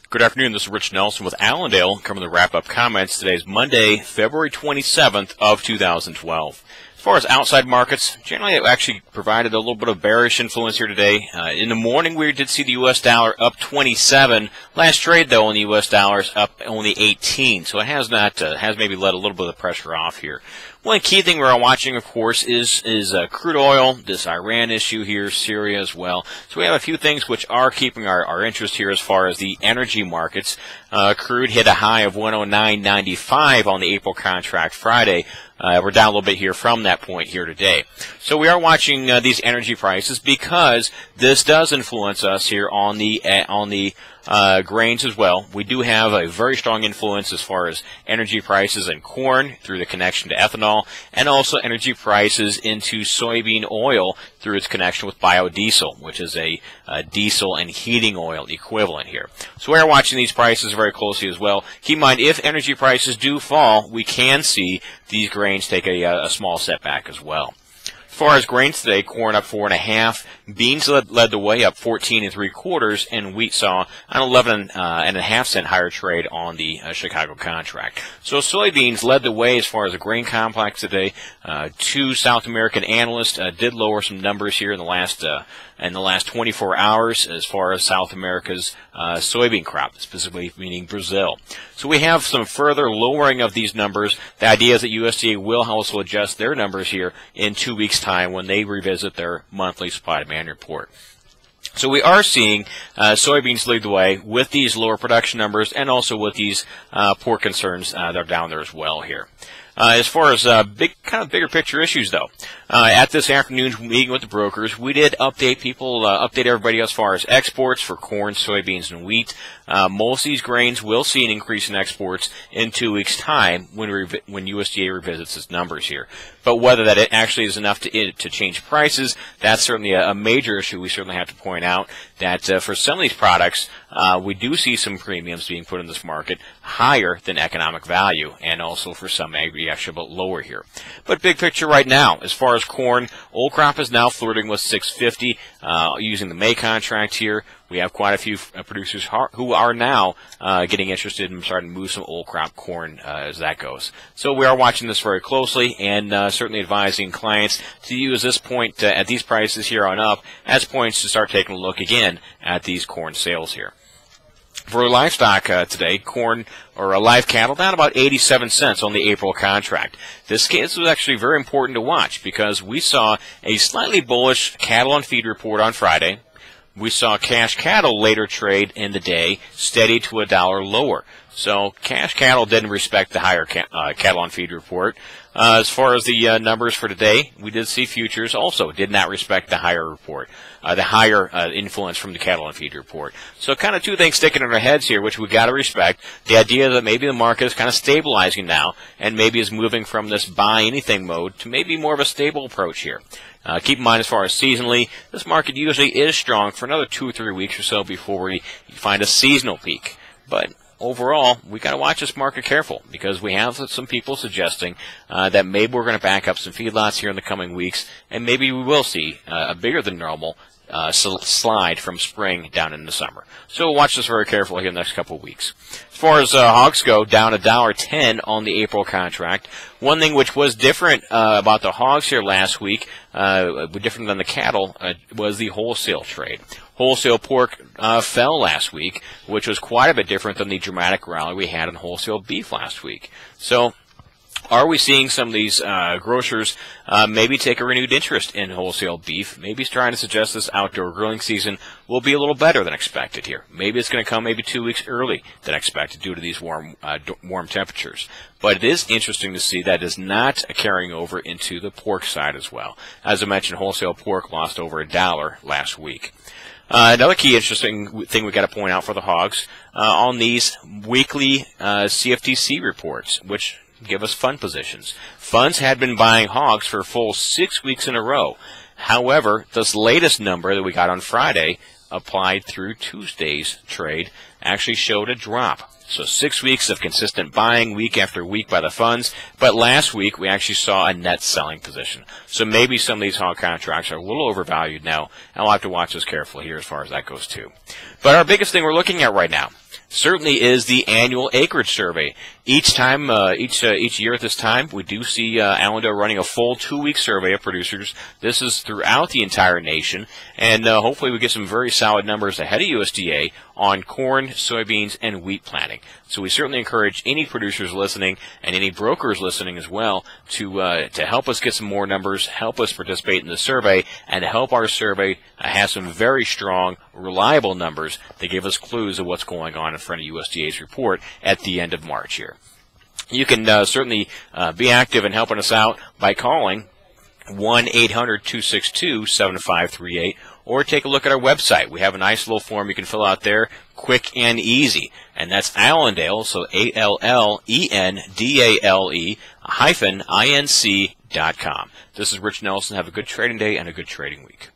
Good afternoon. This is Rich Nelson with Allendale. Coming to wrap up comments. Today is Monday, February 27th of 2012. As far as outside markets, generally it actually provided a little bit of bearish influence here today. In the morning, we did see the U.S. dollar up 27. Last trade, though, in the U.S. dollar is up only 18. So it has not has maybe let a little bit of pressure off here. One key thing we're watching, of course, is crude oil, this Iran issue here, Syria as well. So we have a few things which are keeping our interest here as far as the energy markets. Crude hit a high of 109.95 on the April contract Friday. We're down a little bit here from that point here today. So we are watching these energy prices because this does influence us here on the grains as well. We do have a very strong influence as far as energy prices in corn through the connection to ethanol, and also energy prices into soybean oil through its connection with biodiesel, which is a diesel and heating oil equivalent here. So we are watching these prices very closely as well. Keep in mind, if energy prices do fall, we can see these grains take a small setback as well. As far as grains today, corn up 4.5, beans led the way up 14 3/4, and wheat saw an 11.5 cent higher trade on the Chicago contract. So soybeans led the way as far as the grain complex today. Two South American analysts did lower some numbers here in the last 24 hours as far as South America's soybean crop, specifically meaning Brazil. So we have some further lowering of these numbers. The idea is that USDA will also adjust their numbers here in 2 weeks' time when they revisit their monthly supply-demand report. So we are seeing soybeans lead the way with these lower production numbers, and also with these poor concerns that are down there as well here. As far as bigger picture issues, though, at this afternoon's meeting with the brokers, we did update everybody as far as exports for corn, soybeans, and wheat. Most of these grains will see an increase in exports in 2 weeks' time when USDA revisits its numbers here. But whether that it actually is enough to change prices, that's certainly a major issue. We certainly have to point out that for some of these products, we do see some premiums being put in this market higher than economic value, and also for some maybe actually a bit lower here. But big picture right now, as far as corn, old crop is now flirting with 650 using the May contract here. We have quite a few producers who are now getting interested in starting to move some old crop corn as that goes. So we are watching this very closely, and certainly advising clients to use this point at these prices here on up as points to start taking a look again at these corn sales here. For livestock today, corn or live cattle down about 87 cents on the April contract. This was actually very important to watch because we saw a slightly bullish cattle on feed report on Friday. We saw cash cattle later trade in the day steady to $1 lower. So cash cattle didn't respect the higher cattle on feed report. As far as the numbers for today, we did see futures also did not respect the higher report, the higher influence from the cattle on feed report. So kind of two things sticking in our heads here, which we got to respect. The idea that maybe the market is kind of stabilizing now, and maybe is moving from this buy anything mode to maybe more of a stable approach here. Keep in mind, as far as seasonally, this market usually is strong for another 2 or 3 weeks or so before we find a seasonal peak. But overall, we got to watch this market careful because we have some people suggesting that maybe we're going to back up some feedlots here in the coming weeks, and maybe we will see a bigger than normal slide from spring down into summer. So we'll watch this very carefully in the next couple of weeks. As far as hogs go, down $1.10 on the April contract. One thing which was different about the hogs here last week, different than the cattle, was the wholesale trade. Wholesale pork fell last week, which was quite a bit different than the dramatic rally we had in wholesale beef last week. So are we seeing some of these grocers maybe take a renewed interest in wholesale beef? Maybe it's trying to suggest this outdoor grilling season will be a little better than expected here. Maybe it's going to come maybe 2 weeks early than expected due to these warm temperatures. But it is interesting to see that is not carrying over into the pork side as well. As I mentioned, wholesale pork lost over $1 last week. Another key interesting thing we got to point out for the hogs on these weekly CFTC reports, which give us fund positions. Funds had been buying hogs for a full 6 weeks in a row. However, this latest number that we got on Friday, applied through Tuesday's trade, actually showed a drop. So 6 weeks of consistent buying week after week by the funds, but last week we actually saw a net selling position. So maybe some of these hog contracts are a little overvalued now, and I'll have to watch this carefully here as far as that goes too. But our biggest thing we're looking at right now certainly is the annual acreage survey. Each year at this time, we do see Allendale running a full 2-week survey of producers. This is throughout the entire nation, and hopefully we get some very solid numbers ahead of USDA on corn, soybeans, and wheat planting. So we certainly encourage any producers listening and any brokers listening as well to help us get some more numbers, help us participate in the survey, and help our survey have some very strong, reliable numbers that give us clues of what's going on in front of USDA's report at the end of March here. You can certainly be active in helping us out by calling 1-800-262-7538 or take a look at our website. We have a nice little form you can fill out there, quick and easy. And that's Allendale, so ALLENDALE -INC.com. This is Rich Nelson. Have a good trading day and a good trading week.